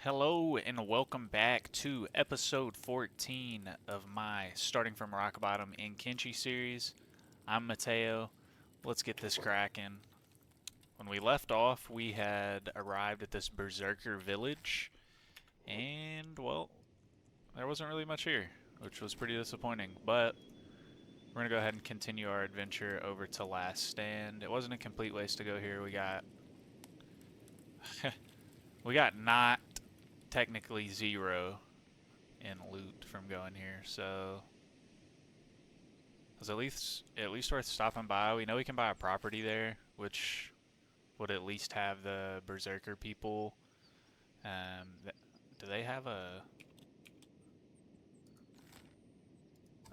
Hello and welcome back to episode 14 of my Starting from Rock Bottom in Kenshi series. I'm Mateo. Let's get this cracking. When we left off, we had arrived at this berserker village, and well, there wasn't really much here, which was pretty disappointing. But we're gonna go ahead and continue our adventure over to Last Stand. It wasn't a complete waste to go here. We got not technically zero in loot from going here, so it's at least worth stopping by. We know we can buy a property there, which would at least have the berserker people. Do they have a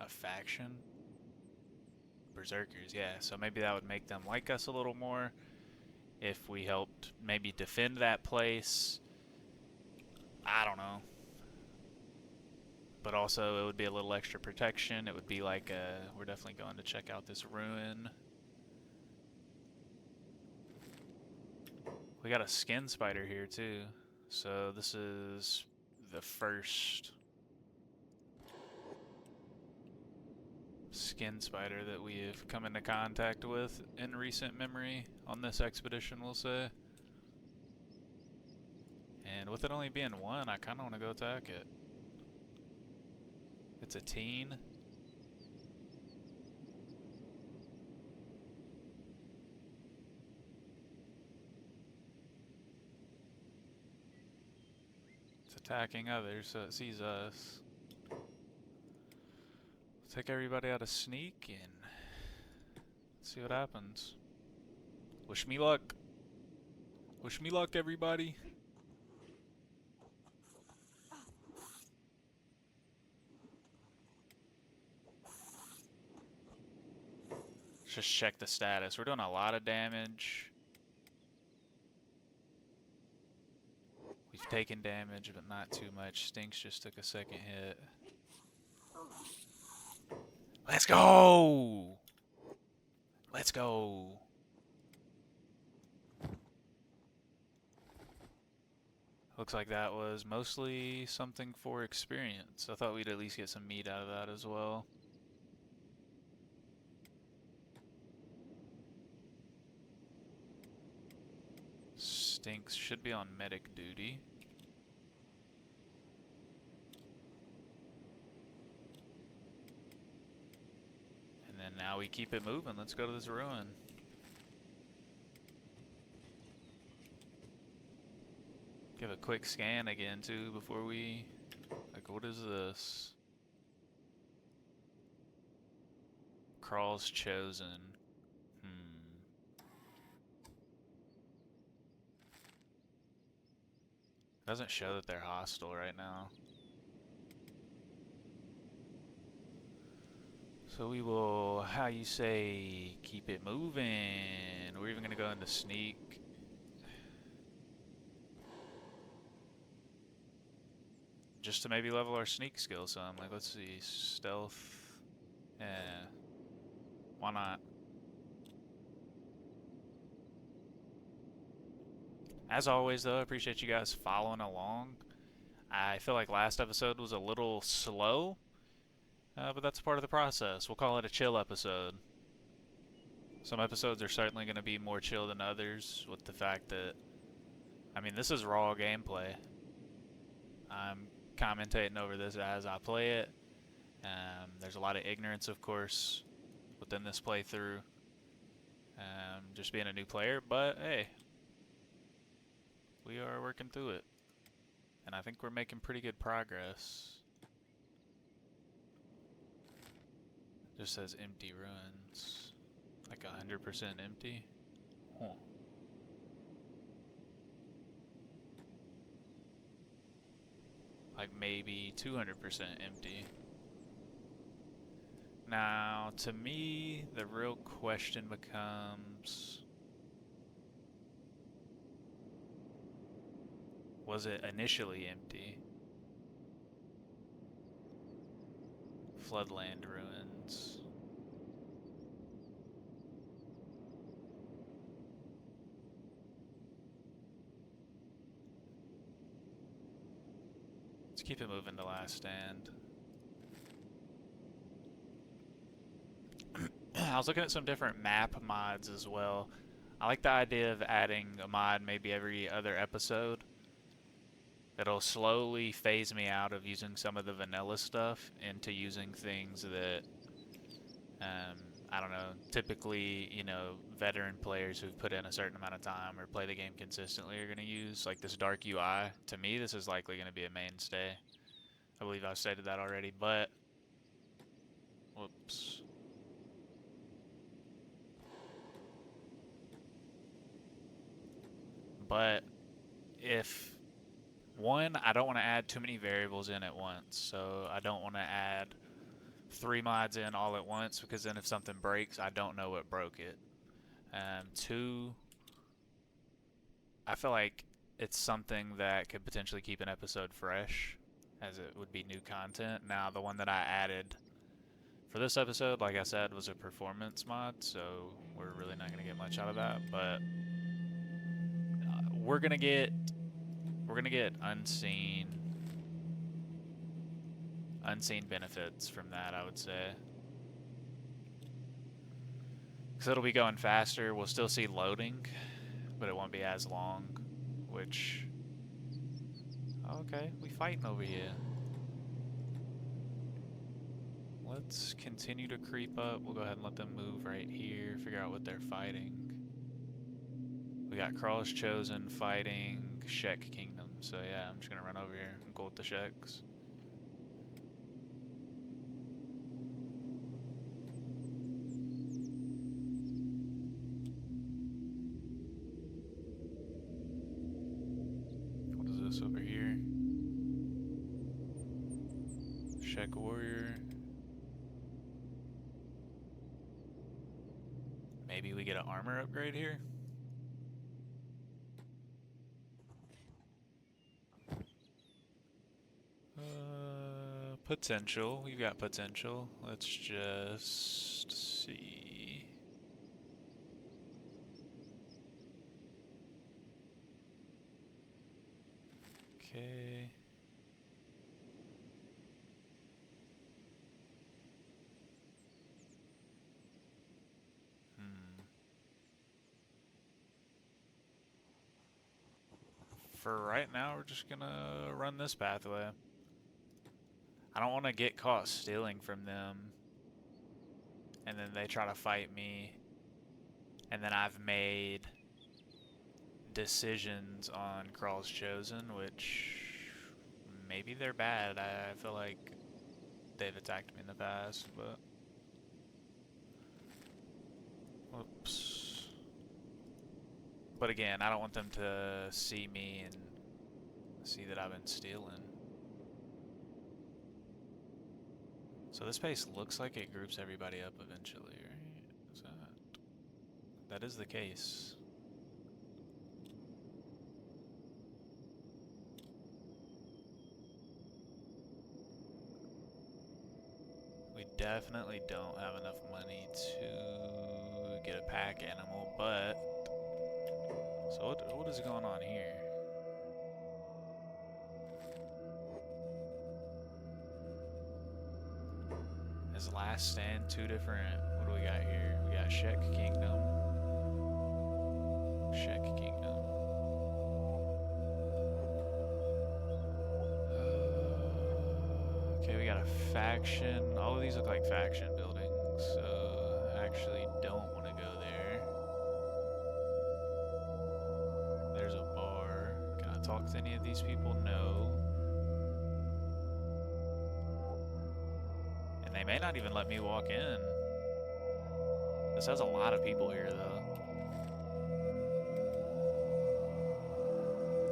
faction? Berserkers, yeah. So maybe that would make them like us a little more if we helped maybe defend that place. I don't know. But also, it would be a little extra protection. It would be like we're definitely going to check out this ruin. We got a skin spider here too. So this is the first skin spider that we have come into contact with in recent memory on this expedition, we'll say. And with it only being one, I kind of want to go attack it. It's a teen. It's attacking others, so it sees us. Take everybody out of sneak and see what happens. Wish me luck. Wish me luck, everybody. Let's just check the status. We're doing a lot of damage. We've taken damage, but not too much. Stinks just took a second hit. Let's go! Let's go! Looks like that was mostly something for experience. I thought we'd at least get some meat out of that as well. Stinks should be on medic duty. And then now we keep it moving. Let's go to this ruin. Give a quick scan again too before we... Like, what is this? Kral's chosen. Doesn't show that they're hostile right now. So we will, how you say, keep it moving. We're even gonna go into sneak. Just to maybe level our sneak skill some. Like, let's see, stealth. Yeah. Why not? As always, though, I appreciate you guys following along. I feel like last episode was a little slow, but that's part of the process. We'll call it a chill episode. Some episodes are certainly going to be more chill than others, with the fact that, I mean, this is raw gameplay. I'm commentating over this as I play it. There's a lot of ignorance, of course, within this playthrough. Just being a new player, but hey, we are working through it. And I think we're making pretty good progress. Just says empty ruins. Like 100% empty. Huh. Like maybe 200% empty. Now, to me, the real question becomes, was it initially empty? Floodland ruins. Let's keep it moving to last stand. I was looking at some different map mods as well. I like the idea of adding a mod maybe every other episode. It'll slowly phase me out of using some of the vanilla stuff into using things that, um, I don't know, typically, veteran players who've put in a certain amount of time or play the game consistently are going to use. Like this dark UI. To me, this is likely going to be a mainstay. I believe I've stated that already, but... Whoops. But if... One, I don't want to add too many variables in at once, so I don't want to add 3 mods in all at once, because then if something breaks, I don't know what broke it. Two, I feel like it's something that could potentially keep an episode fresh, as it would be new content. Now, the one that I added for this episode, like I said, was a performance mod, so we're really not going to get much out of that, but we're going to get unseen benefits from that, I would say. Because it'll be going faster. We'll still see loading, but it won't be as long, which... Okay, we fighting over here. Let's continue to creep up. We'll go ahead and let them move right here, figure out what they're fighting. We got Kral's Chosen fighting Shek Kingdom, so yeah, I'm just gonna run over here and go with the Sheks. What is this over here? Shek Warrior. Maybe we get an armor upgrade here? Potential. We've got potential. Let's just see. Okay. For right now, we're just gonna run this pathway. I don't want to get caught stealing from them, and then they try to fight me, and then I've made decisions on Kral's Chosen, which maybe they're bad. I feel like they've attacked me in the past, but... Whoops. But again, I don't want them to see me and see that I've been stealing. So this pace looks like it groups everybody up eventually, right? That is the case. We definitely don't have enough money to get a pack animal, but... So what is going on here? Is Last Stand 2 different? What do we got here? We got Shek Kingdom. Shek Kingdom. Okay, we got a faction. All of these look like faction buildings, so I actually don't want to go there. There's a bar. Can I talk to any of these people? No. And they may not even let me walk in. This has a lot of people here, though.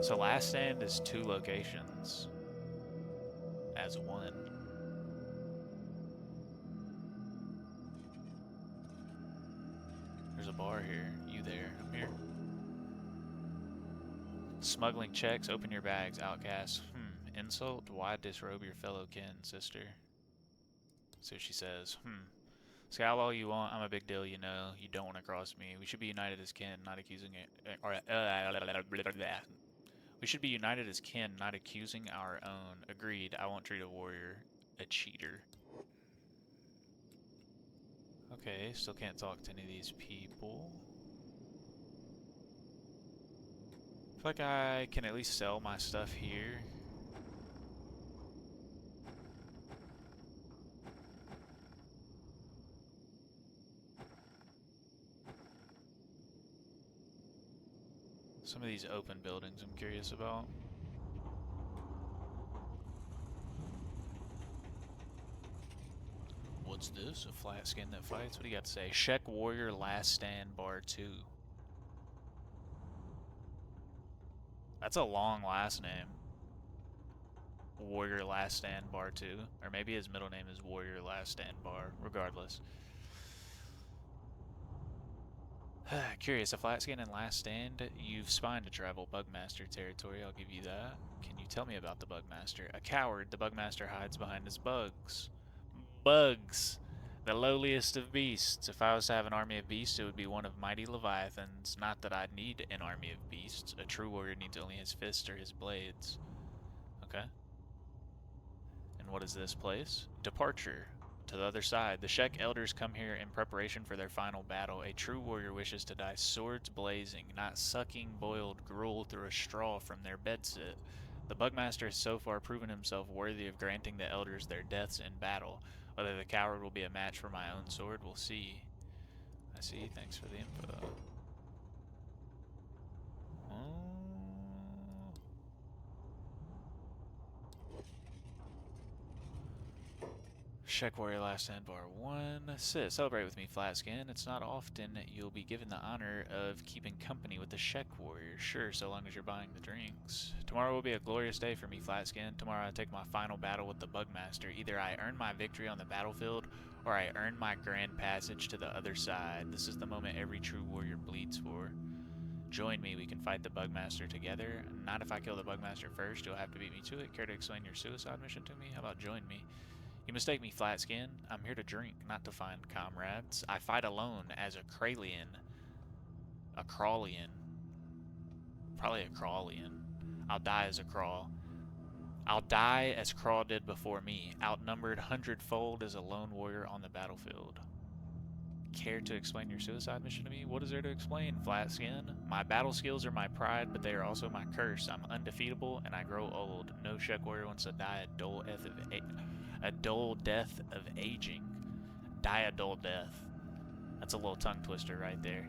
So Last Stand is 2 locations as 1. There's a bar here. You there? I'm here. Smuggling checks. Open your bags. Outcast. Insult? Why disrobe your fellow kin, sister? So she says, Scowl all you want. I'm a big deal, you know. You don't want to cross me. We should be united as kin, not accusing it. We should be united as kin, not accusing our own. Agreed. I won't treat a warrior a cheater. Okay, still can't talk to any of these people. I feel like I can at least sell my stuff here. Some of these open buildings I'm curious about. What's this? A flat skin that fights? What do you got to say? Shek Warrior Last Stand Bar 2. That's a long last name. Warrior Last Stand Bar 2. Or maybe his middle name is Warrior Last Stand Bar. Regardless. Curious, a flat skin and last stand? You've spined to travel Bugmaster territory, I'll give you that. Can you tell me about the Bugmaster? A coward, the Bugmaster hides behind his bugs. Bugs! The lowliest of beasts. If I was to have an army of beasts, it would be one of mighty leviathans. Not that I'd need an army of beasts. A true warrior needs only his fists or his blades. Okay. And what is this place? Departure. To the other side, the Shek elders come here in preparation for their final battle. A true warrior wishes to die swords blazing, not sucking boiled gruel through a straw from their bedsit. The Bugmaster has so far proven himself worthy of granting the elders their deaths in battle. Whether the coward will be a match for my own sword, we'll see. I see, thanks for the info. Oh. Shek Warrior Last Stand Bar 1. Celebrate with me, Flatskin. It's not often you'll be given the honor of keeping company with the Shek Warrior. Sure, so long as you're buying the drinks. Tomorrow will be a glorious day for me, Flatskin. Tomorrow I take my final battle with the Bugmaster. Either I earn my victory on the battlefield, or I earn my grand passage to the other side. This is the moment every true warrior bleeds for. Join me, we can fight the Bugmaster together. Not if I kill the Bugmaster first, you'll have to beat me to it. Care to explain your suicide mission to me? How about join me? You mistake me, Flatskin. I'm here to drink, not to find comrades. I fight alone as a Kralian. A Krawlian. Probably a Krawlian. I'll die as a Kral. I'll die as Kral did before me, outnumbered hundredfold as a lone warrior on the battlefield. Care to explain your suicide mission to me? What is there to explain, Flatskin? My battle skills are my pride, but they are also my curse. I'm undefeatable, and I grow old. No Shek warrior wants to die a dull death of aging. Die a dull death. That's a little tongue twister right there.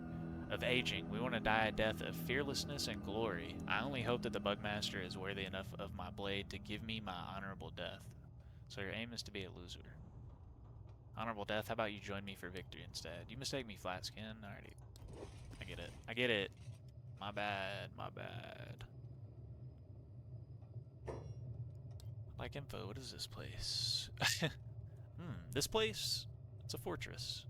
Of aging. We want to die a death of fearlessness and glory. I only hope that the Bugmaster is worthy enough of my blade to give me my honorable death. So your aim is to be a loser. Honorable death, how about you join me for victory instead? You mistake me, Flatskin. Alrighty. I get it. I get it. My bad. My bad. Like info, what is this place? This place, it's a fortress.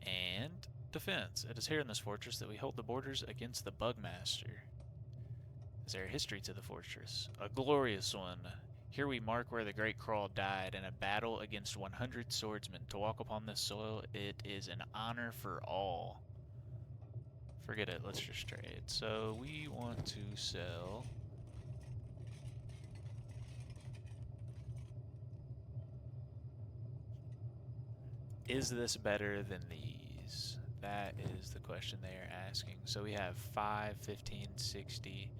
And defense. It is here in this fortress that we hold the borders against the Bugmaster. Is there a history to the fortress? A glorious one. Here we mark where the great Kral died in a battle against 100 swordsmen. To walk upon this soil, it is an honor for all. Forget it, let's just trade. So we want to sell... Is this better than these? That is the question they are asking. So we have 5, 15, 60,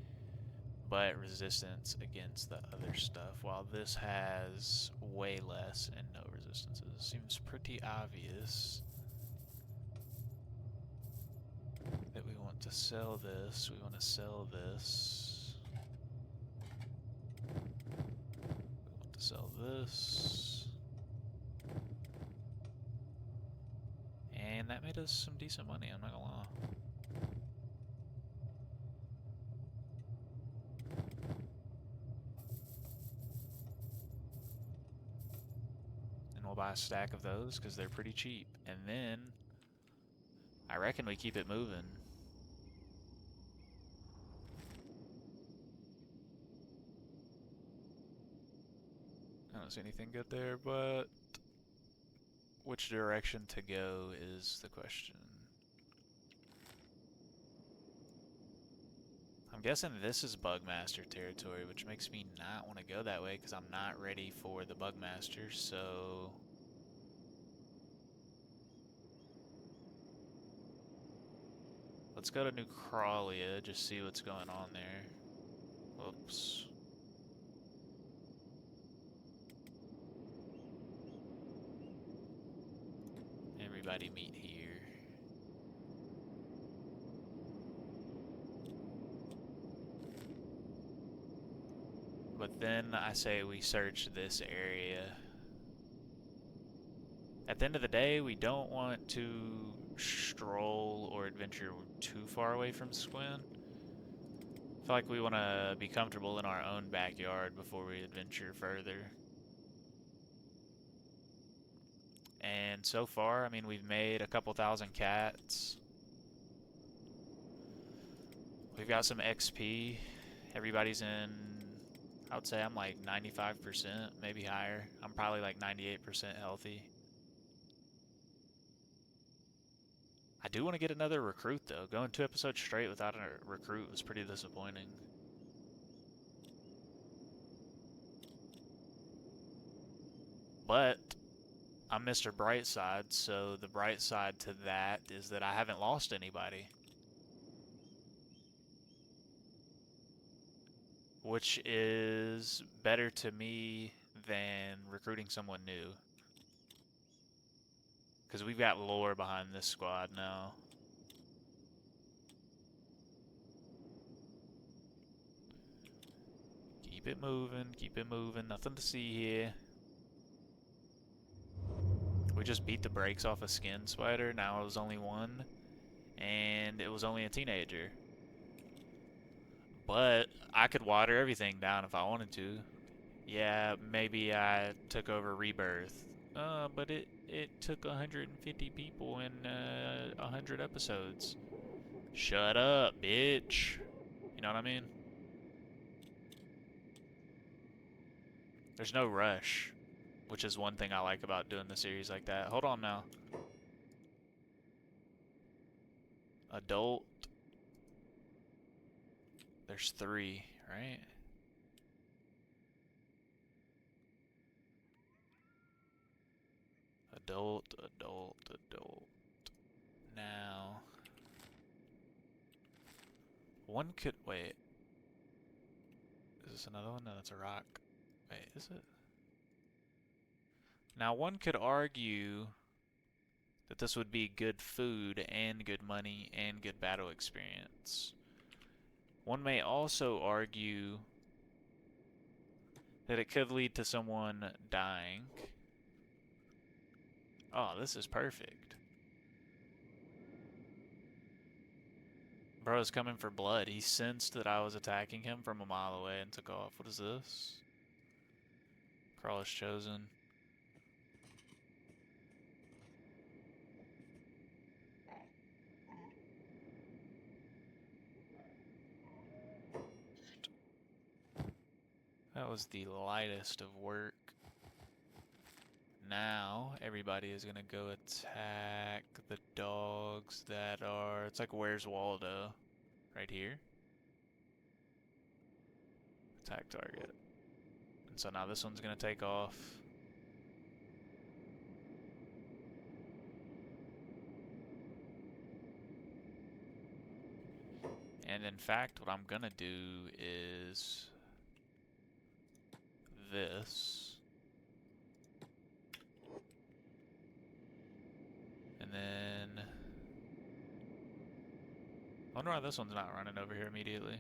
but resistance against the other stuff, while this has way less and no resistances. Seems pretty obvious that we want to sell this. We want to sell this. We want to sell this. And that made us some decent money, I'm not gonna lie. And we'll buy a stack of those because they're pretty cheap. And then I reckon we keep it moving. I don't see anything good there, but which direction to go is the question. I'm I'm guessing this is Bugmaster territory, which makes me not want to go that way because I'm not ready for the Bugmaster, so... Let's go to New Crawlia, just see what's going on there. Whoops. Everybody meet here. But then I say we search this area. At the end of the day, we don't want to stroll or adventure too far away from Squin. I feel like we want to be comfortable in our own backyard before we adventure further. And so far, I mean, we've made a couple thousand cats. We've got some XP. Everybody's in, I would say I'm like 95%, maybe higher. I'm probably like 98% healthy. I do want to get another recruit though. Going 2 episodes straight without a recruit was pretty disappointing. But I'm Mr. Brightside, so the bright side to that is that I haven't lost anybody. Which is better to me than recruiting someone new. Because we've got lore behind this squad now. Keep it moving, nothing to see here. We just beat the brakes off a skin spider, now it was only one, and it was only a teenager. But I could water everything down if I wanted to. Yeah, maybe I took over Rebirth. But it took 150 people in 100 episodes. Shut up, bitch. You know what I mean? There's no rush, which is one thing I like about doing the series like that. Hold on now. Adult. There's 3, right? Adult. Now, one could, wait. Is this another one? No, that's a rock. Wait, is it? Now, one could argue that this would be good food and good money and good battle experience. One may also argue that it could lead to someone dying. Oh, this is perfect. Bro is coming for blood. He sensed that I was attacking him from a mile away and took off. What is this? Kral is chosen. That was the lightest of work. Now, everybody is gonna go attack the dogs that are... It's like, where's Waldo? Right here. Attack target. And so now this one's gonna take off. And in fact, what I'm gonna do is... this. And then... I wonder why this one's not running over here immediately.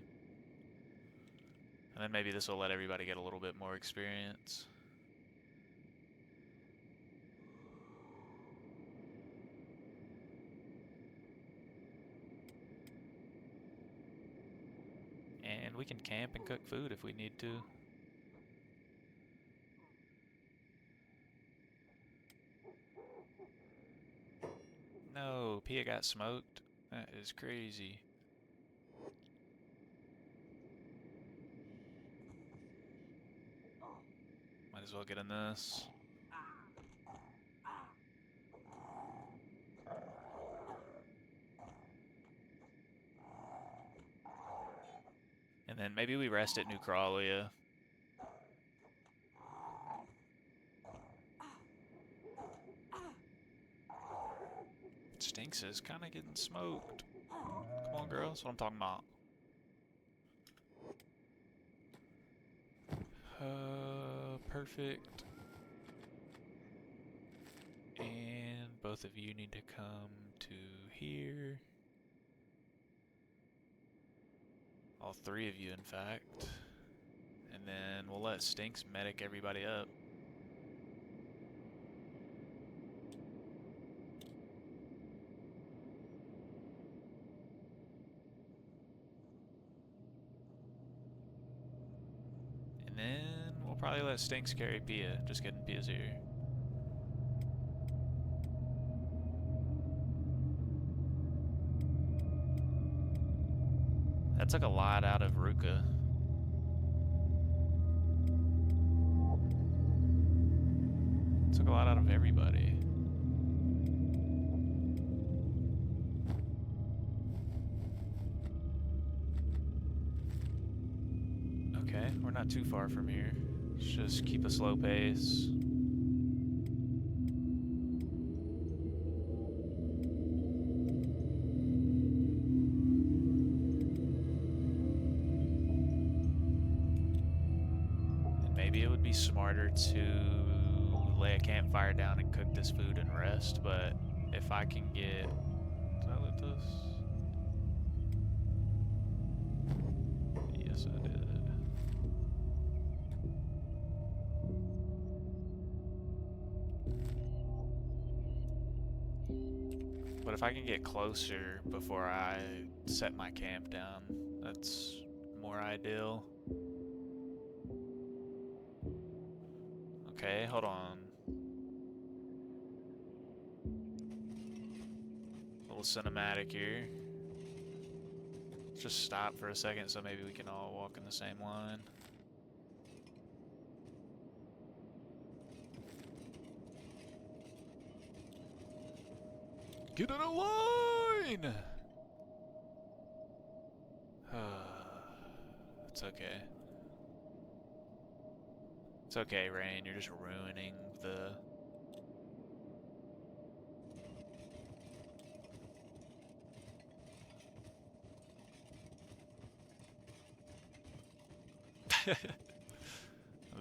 And then maybe this will let everybody get a little bit more experience. And we can camp and cook food if we need to. No, Pia got smoked. That is crazy. Might as well get in this. then maybe we rest at New Kralia. Stinks is kind of getting smoked. Come on, girl. That's what I'm talking about. Perfect. And both of you need to come to here. All three of you, in fact. And then we'll let Stinks medic everybody up. And then we'll probably let Stinks carry Pia. Just kidding, Pia's here. That took a lot out of Ruka. Took a lot out of everybody. Okay, we're not too far from here. Let's just keep a slow pace. And maybe it would be smarter to lay a campfire down and cook this food and rest, but if I can get... Did I loot this? Yes, I did. But if I can get closer before I set my camp down, that's more ideal. Okay, hold on. Little cinematic here. Let's just stop for a second so maybe we can all walk in the same line. Get in a line! It's okay. It's okay, Rain. You're just ruining the...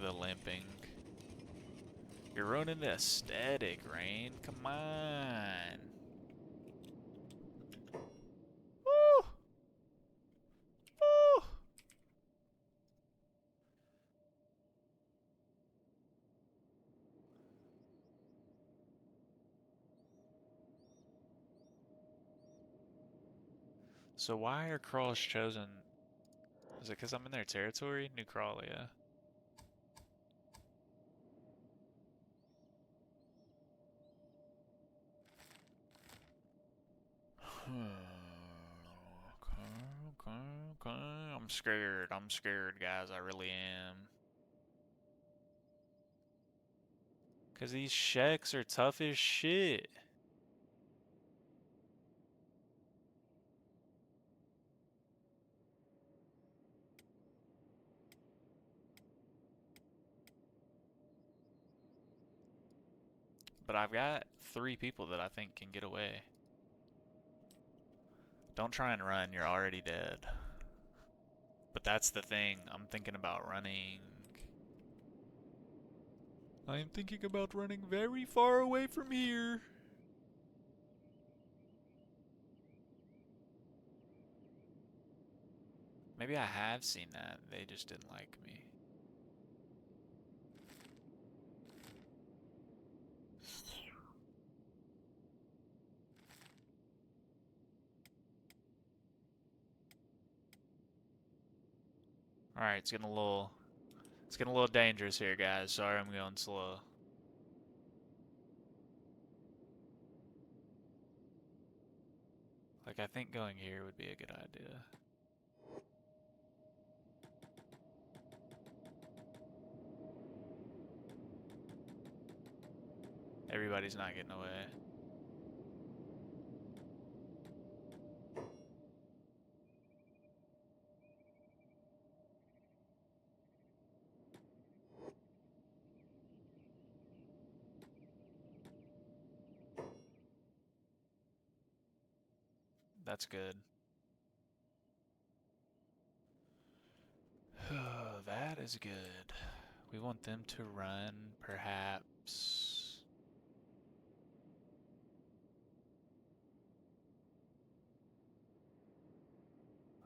the limping. You're ruining the aesthetic, Rain. Come on. Woo! Woo! So why are Kralls chosen? Is it because I'm in their territory? New Kral, yeah. Okay. I'm scared. I'm scared, guys. I really am. Because these sheks are tough as shit. But I've got 3 people that I think can get away. Don't try and run. You're already dead. But that's the thing. I'm thinking about running. I am thinking about running very far away from here. Maybe I have seen that. They just didn't like me. Alright, it's getting a little dangerous here, guys. Sorry I'm going slow. Like, I think going here would be a good idea. Everybody's not getting away. That's good. That is good. We want them to run, perhaps.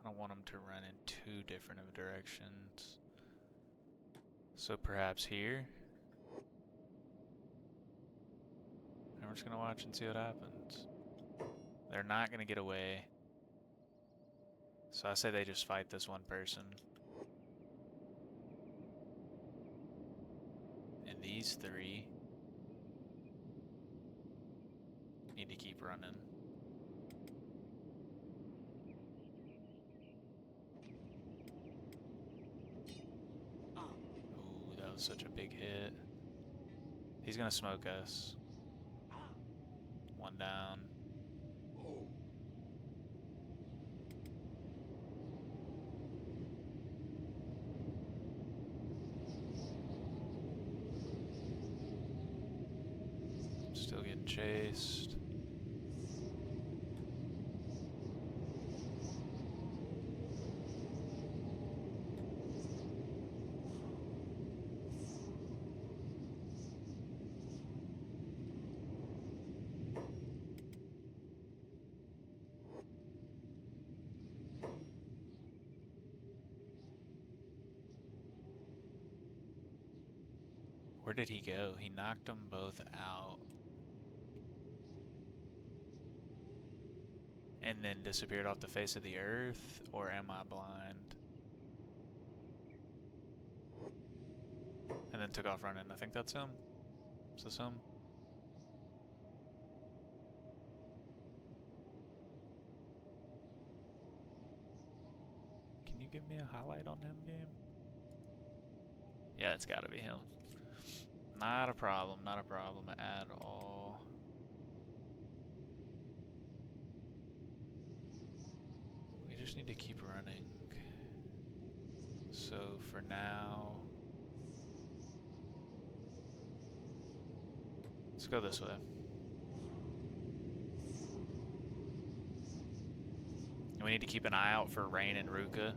I don't want them to run in two different of directions. So perhaps here. And we're just gonna watch and see what happens. They're not gonna get away. So I say they just fight this one person. And these three need to keep running. Ooh, that was such a big hit. He's gonna smoke us. One down. Still getting chased. Where did he go? He knocked them both out. And then disappeared off the face of the earth? Or am I blind? And then took off running. I think that's him. Is this him? Can you give me a highlight on him, game? Yeah, it's gotta be him. Not a problem, not a problem at all. We just need to keep running. So for now, let's go this way. And we need to keep an eye out for Rain and Ruka.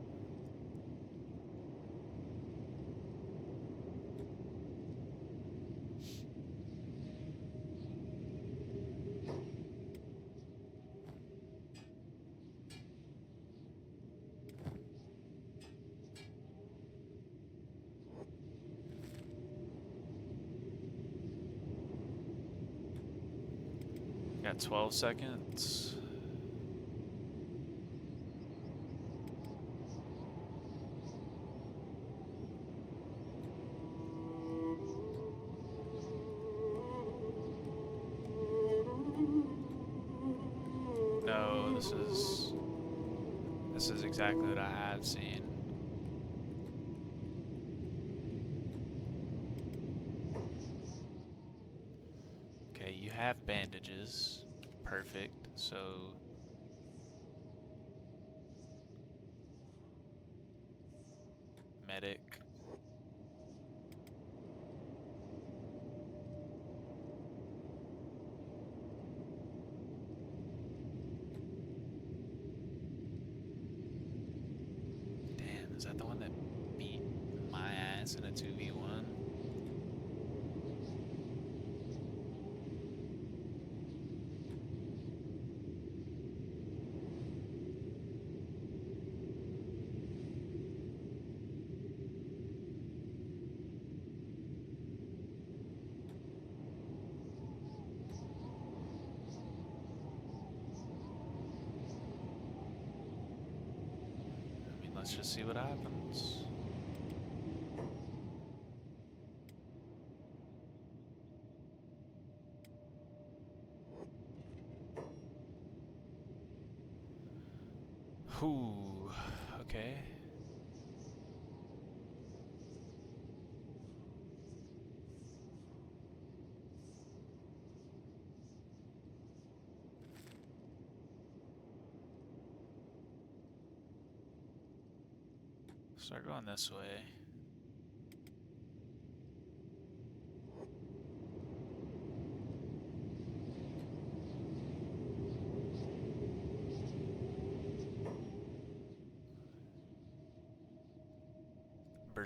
Got 12 seconds. No, this is exactly what I had seen. Okay, you have bandages. Perfect. So medic. Damn, is that the one that beat my ass in a 2v1? Let's just see what happens. Whew, okay. Start going this way.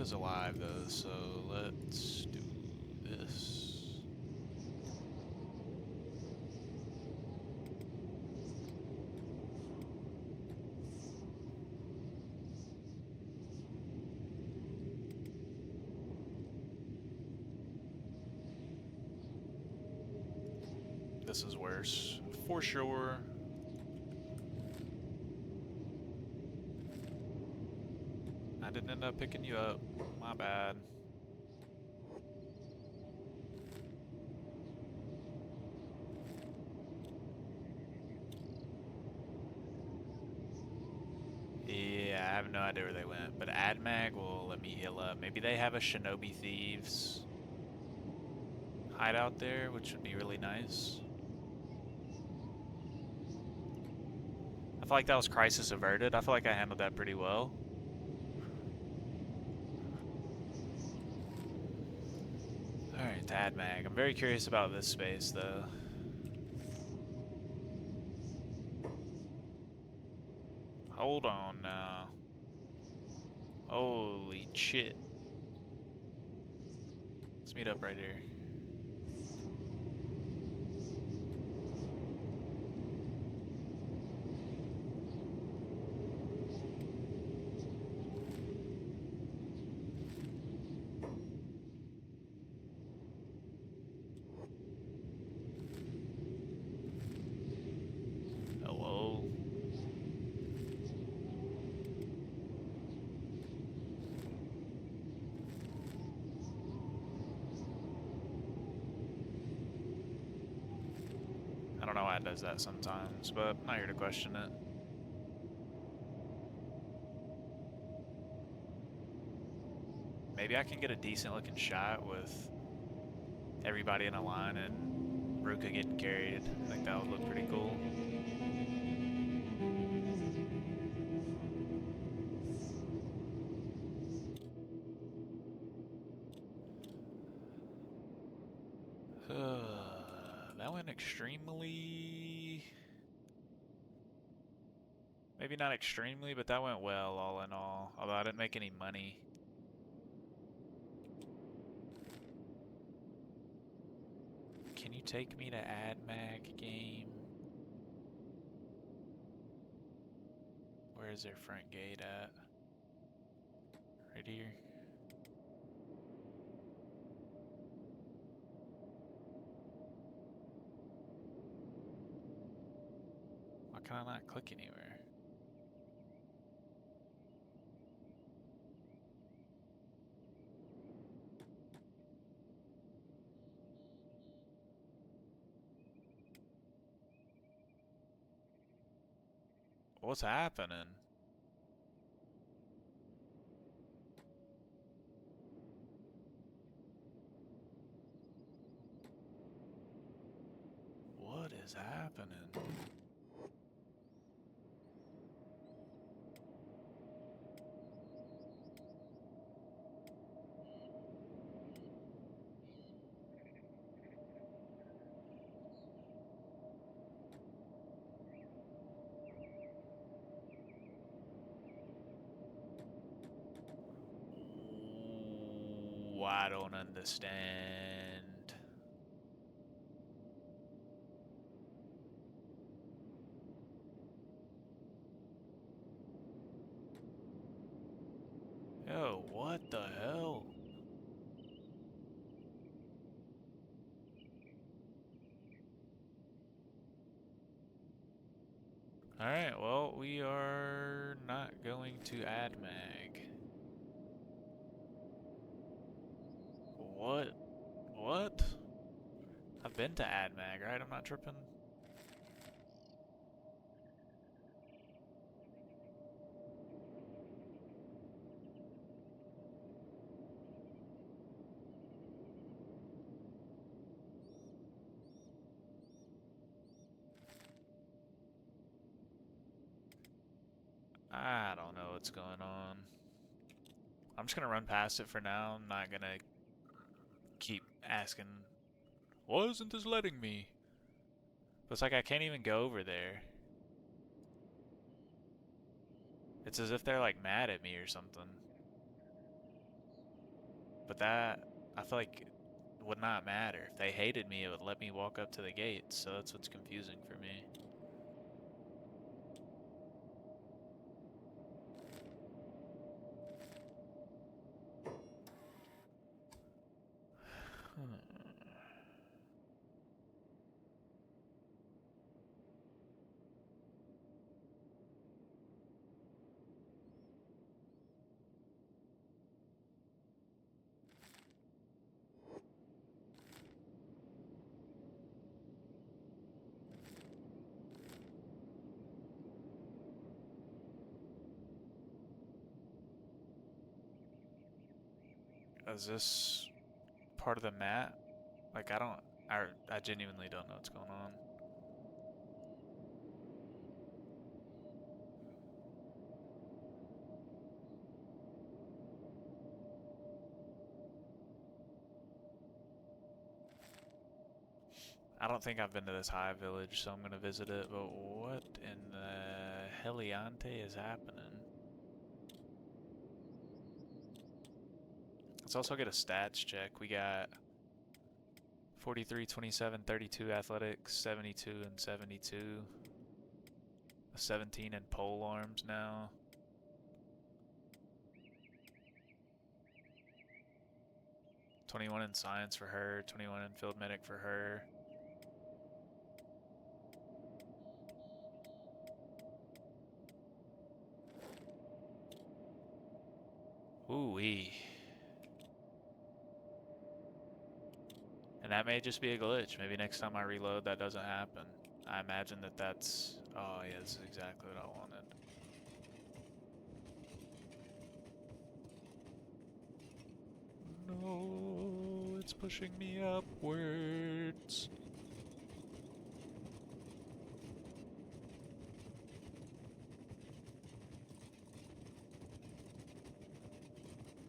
Ruka's alive though, so let's do this. This is worse, for sure. I didn't end up picking you up. My bad. Yeah, I have no idea where they went, but AdMag will let me heal up. Maybe they have a Shinobi Thieves hideout there, which would be really nice. I feel like that was crisis averted. I feel like I handled that pretty well. Alright, the AdMag. I'm very curious about this space, though. Hold on now. Holy shit. Let's meet up right here. Hello. I don't know why it does that sometimes, but I'm not here to question it. Maybe I can get a decent looking shot with everybody in a line and Ruka getting carried. I think that would look pretty cool. That went extremely... Maybe not extremely, but that went well all in all. Although I didn't make any money. Can you take me to AdMag game? Where is their front gate at? Right here. Why can I not click anywhere? What's happening? What is happening? Ooh, I don't understand. Yo, what the hell? Alright, well, we are not going to AdMag. What? What? I've been to AdMag, right? I'm not tripping. I don't know what's going on. I'm just gonna run past it for now. I'm not gonna keep asking, why isn't this letting me? But it's like I can't even go over there. It's as if they're like mad at me or something. But that, I feel like, would not matter. If they hated me, it would let me walk up to the gates, so that's what's confusing for me. Is this part of the map? Like, I genuinely don't know what's going on. I don't think I've been to this high village, so I'm gonna visit it, but what in the Heliante is happening? Let's also get a stats check. We got 43, 27, 32 athletics, 72 and 72. A 17 in pole arms now. '21 in science for her, 21 in field medic for her. Ooh-wee. And that may just be a glitch. Maybe next time I reload that doesn't happen. I imagine that that's... Oh yeah, this is exactly what I wanted. No, it's pushing me upwards.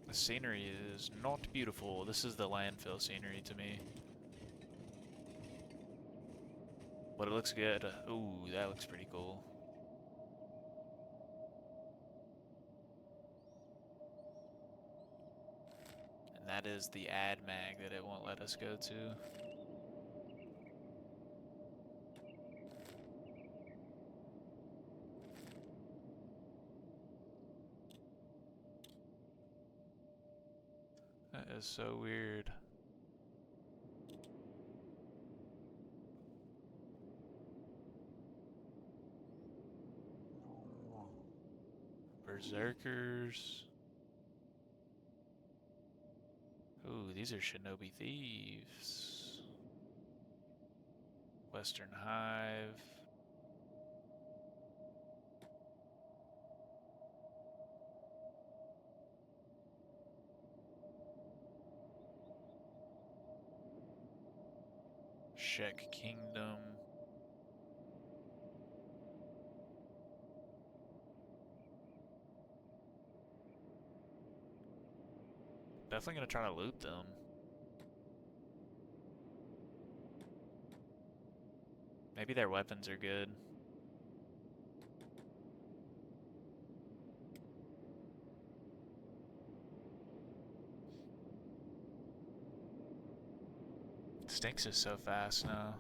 The scenery is not beautiful. This is the landfill scenery to me. But it looks good. Ooh, that looks pretty cool. And that is the ad mag that it won't let us go to. That is so weird. Berserkers. Ooh, these are shinobi thieves. Western Hive. Shek Kingdom. Definitely gonna try to loot them. Maybe their weapons are good. Stinks is so fast now.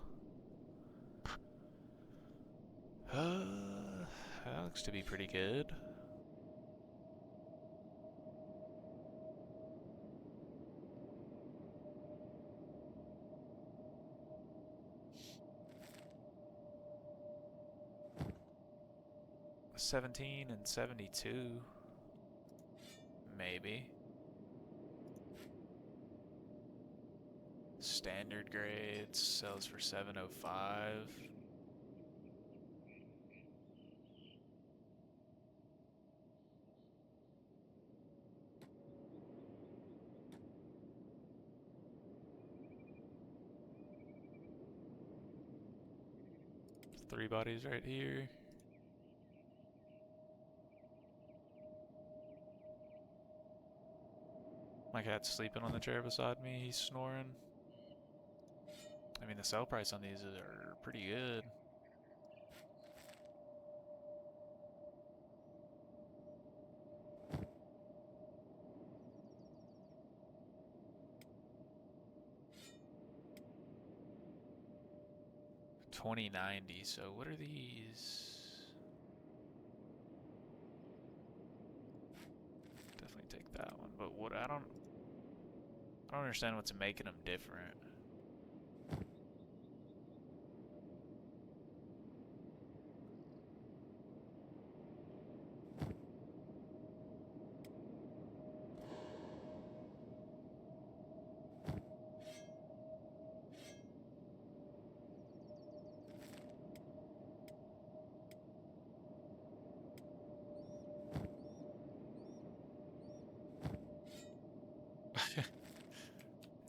That looks to be pretty good. $17 and $72. Maybe. Standard grades sells for $705. Three bodies right here. My cat's sleeping on the chair beside me. He's snoring. I mean, the sell price on these are pretty good. 2090. So what are these? Definitely take that one. But what I don't understand what's making them different.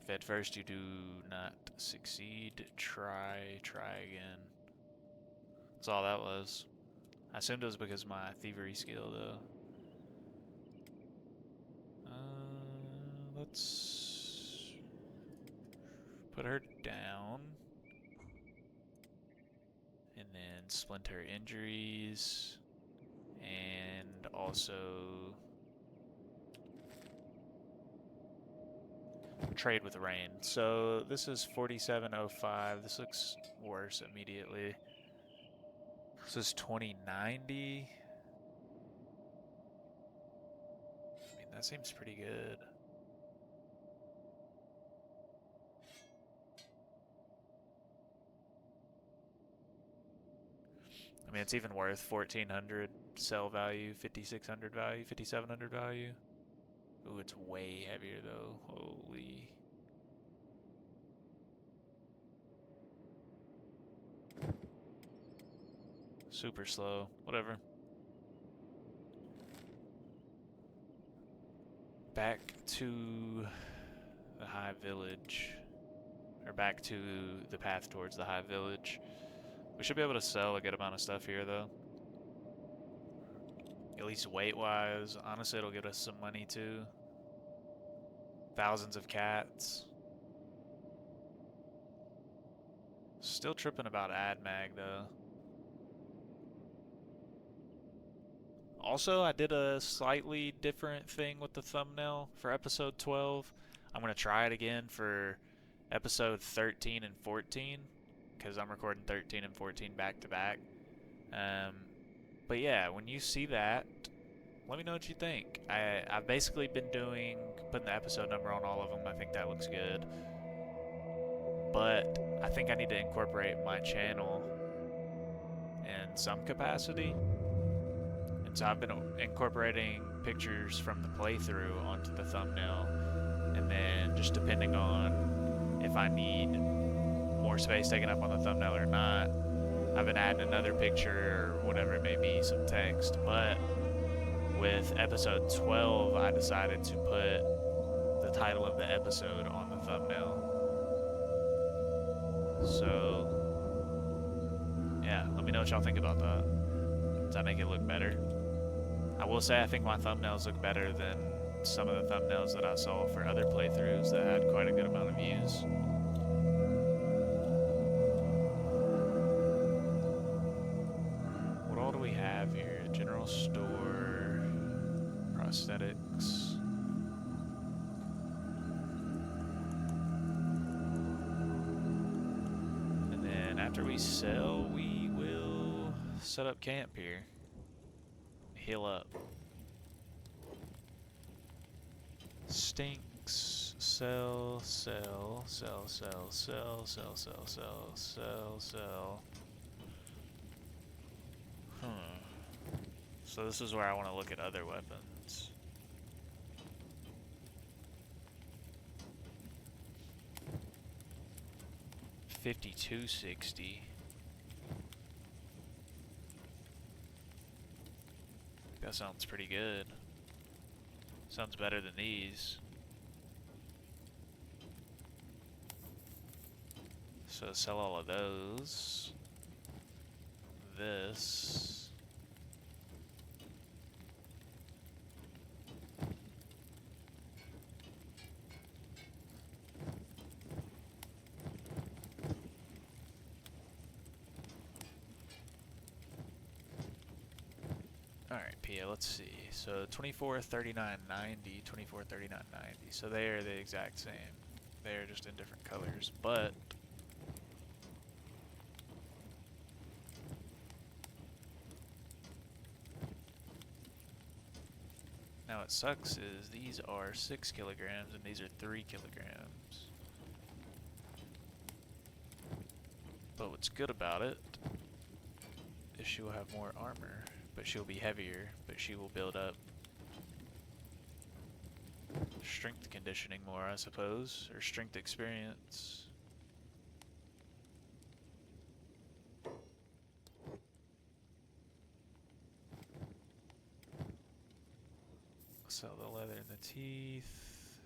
If at first you do not succeed, try again. That's all that was. I assumed it was because of my thievery skill, though. Let's put her down. And then splinter injuries. And also trade with rain. So this is 4705. This looks worse immediately. This is 2090. I mean, that seems pretty good. I mean, it's even worth 1400 sell value, 5600 value, 5700 value. Ooh, it's way heavier though. Holy. Super slow. Whatever. Back to the High Village. Or back to the path towards the High Village. We should be able to sell a good amount of stuff here though. At least weight-wise. Honestly, it'll get us some money too. Thousands of cats. Still tripping about AdMag though. Also, I did a slightly different thing with the thumbnail for episode 12. I'm going to try it again for episode 13 and 14 because I'm recording 13 and 14 back to back. But yeah, when you see that, let me know what you think. I've basically been putting the episode number on all of them. I think that looks good. But I think I need to incorporate my channel in some capacity. And so I've been incorporating pictures from the playthrough onto the thumbnail. And then just depending on if I need more space taken up on the thumbnail or not, I've been adding another picture or whatever it may be, some text. But with episode 12, I decided to put the title of the episode on the thumbnail. So, yeah, let me know what y'all think about that. Does that make it look better? I will say I think my thumbnails look better than some of the thumbnails that I saw for other playthroughs that had quite a good amount of views. What all do we have here? General store, prosthetics. And then after we sell, we will set up camp here. Heal up. Stinks. Sell, sell, sell, sell, sell, sell, sell, sell, sell, sell. So this is where I want to look at other weapons. $52.60. That sounds pretty good. Sounds better than these. So sell all of those. This. Alright, Pia, let's see. So 24.39.90, 24.39.90. So they are the exact same. They are just in different colors. But Now what sucks is these are 6 kilograms and these are 3 kilograms. But what's good about it is she will have more armor, but she'll be heavier, but she will build up strength conditioning more, I suppose, or strength experience. Sell the leather and the teeth.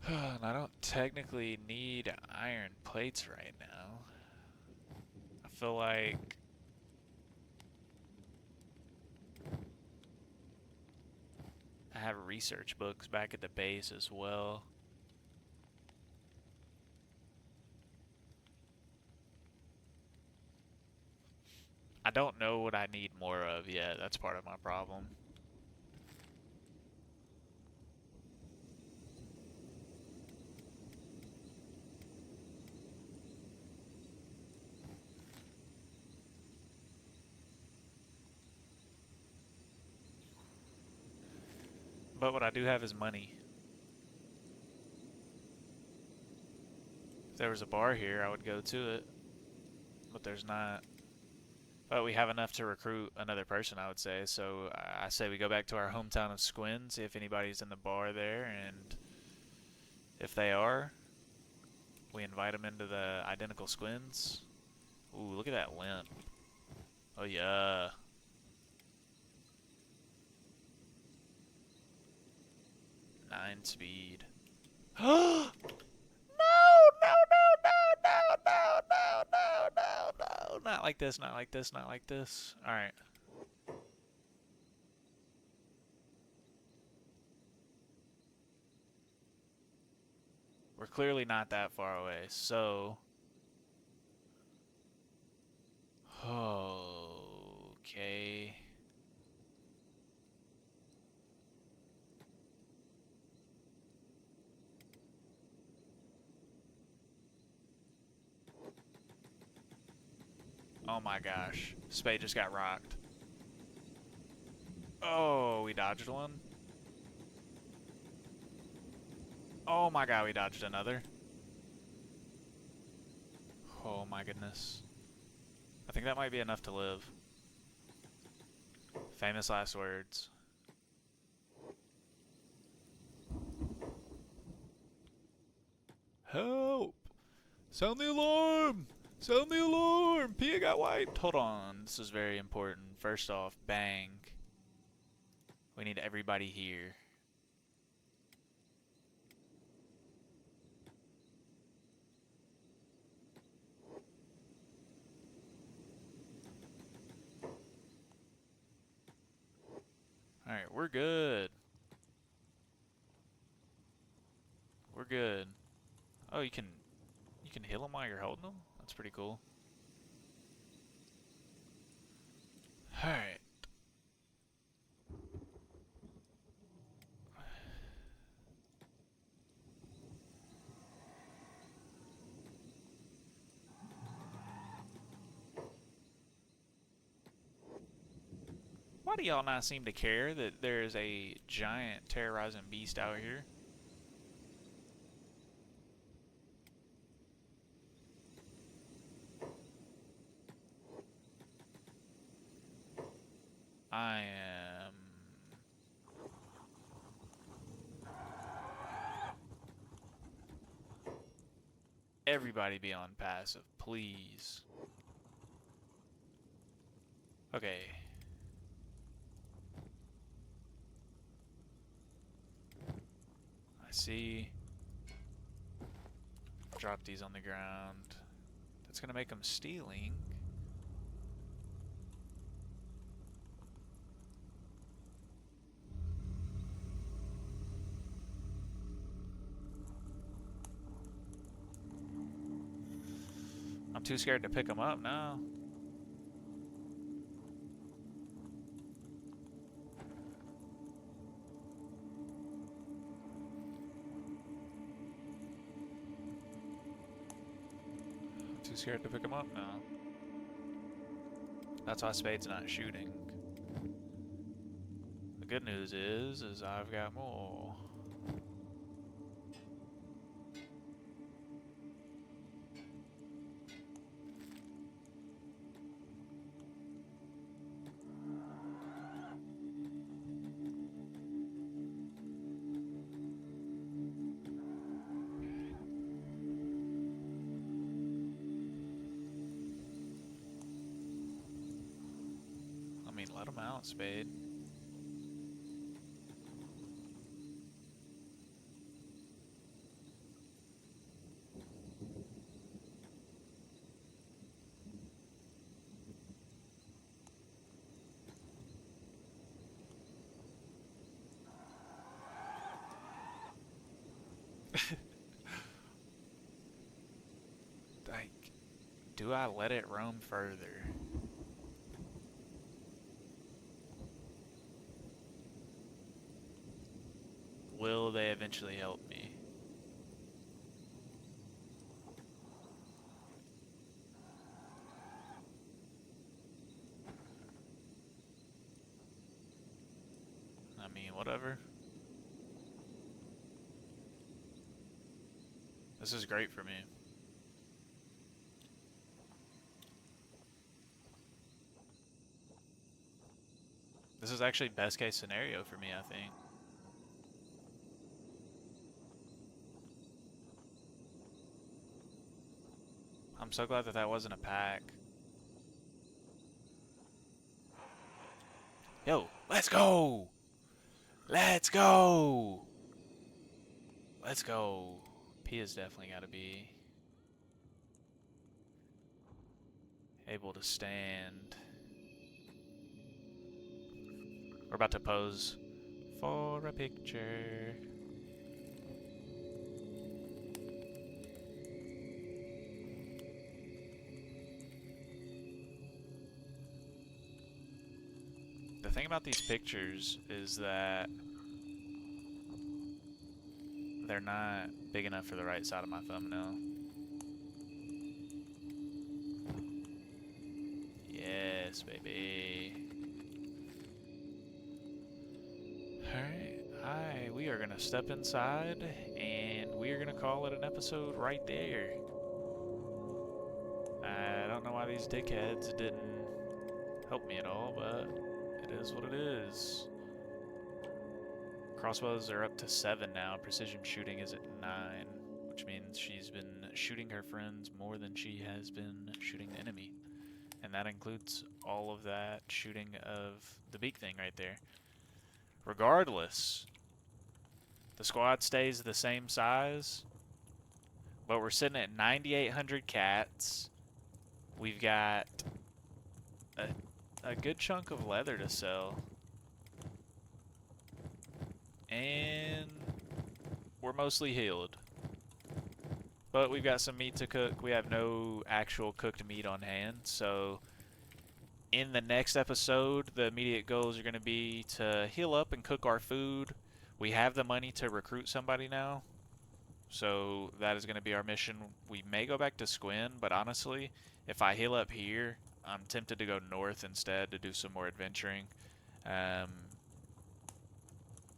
And I don't technically need iron plates right now. I feel like I have research books back at the base as well. I don't know what I need more of yet. That's part of my problem. But what I do have is money. If there was a bar here, I would go to it. But there's not. But we have enough to recruit another person, I would say. So I say we go back to our hometown of Squin, see if anybody's in the bar there, and if they are, we invite them into the identical Squins. Ooh, look at that limp. Oh yeah. Nine speed. No, no, no, no, no, no, no, no, no. Not like this, not like this, not like this. Alright. We're clearly not that far away, so... Okay... Oh my gosh. Spade just got rocked. Oh, we dodged one. Oh my god, we dodged another. Oh my goodness. I think that might be enough to live. Famous last words. Help! Sound the alarm! Sound the alarm! Pia got wiped! Hold on, this is very important. First off, bang. We need everybody here. Alright, we're good. We're good. Oh, you can heal them while you're holding them? That's pretty cool. Alright. Why do y'all not seem to care that there's a giant terrorizing beast out here? I am... Everybody be on passive, please. Okay. I see. Drop these on the ground. That's gonna make them stealing. I'm too scared to pick them up now. too scared to pick him up now. That's why Spade's not shooting. The good news is I've got more. I mean, let him out, Spade. Like, do I let it roam further? Will they eventually help me? I mean, whatever. This is great for me. This is actually best case scenario for me, I think. I'm so glad that that wasn't a pack. Yo, let's go! Let's go! Let's go. P has definitely got to be able to stand. We're about to pose for a picture. The thing about these pictures is that they're not big enough for the right side of my thumbnail. Yes, baby. Alright, we are gonna step inside and we are gonna call it an episode right there. I don't know why these dickheads didn't help me at all, but it is what it is. Crossbows are up to 7 now. Precision shooting is at 9, which means she's been shooting her friends more than she has been shooting the enemy. And that includes all of that shooting of the beak thing right there. Regardless, the squad stays the same size, but we're sitting at 9,800 cats. We've got a good chunk of leather to sell. And we're mostly healed. But we've got some meat to cook. We have no actual cooked meat on hand, so in the next episode, the immediate goals are going to be to heal up and cook our food. We have the money to recruit somebody now, so that is going to be our mission. We may go back to Squin, but honestly, if I heal up here, I'm tempted to go north instead to do some more adventuring.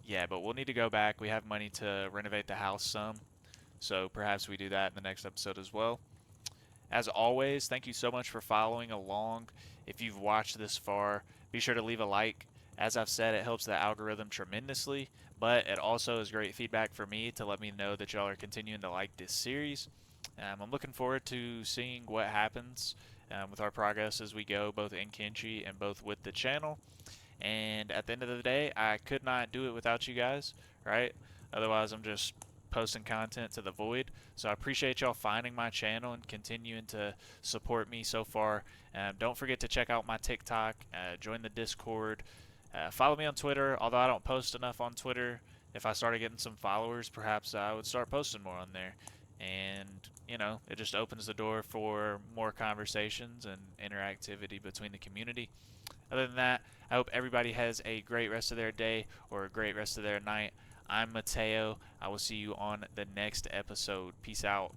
Yeah, but we'll need to go back. We have money to renovate the house some, so perhaps we do that in the next episode as well. As always, thank you so much for following along. If you've watched this far, be sure to leave a like. As I've said, it helps the algorithm tremendously, but it also is great feedback for me to let me know that y'all are continuing to like this series. I'm looking forward to seeing what happens with our progress as we go, both in Kenshi and both with the channel. And at the end of the day, I could not do it without you guys, right? Otherwise, I'm just posting content to the void. So I appreciate y'all finding my channel and continuing to support me so far. Don't forget to check out my TikTok, join the Discord, follow me on Twitter. Although I don't post enough on Twitter, if I started getting some followers, perhaps I would start posting more on there. And, you know, it just opens the door for more conversations and interactivity between the community. Other than that, I hope everybody has a great rest of their day or a great rest of their night. I'm Mateo. I will see you on the next episode. Peace out.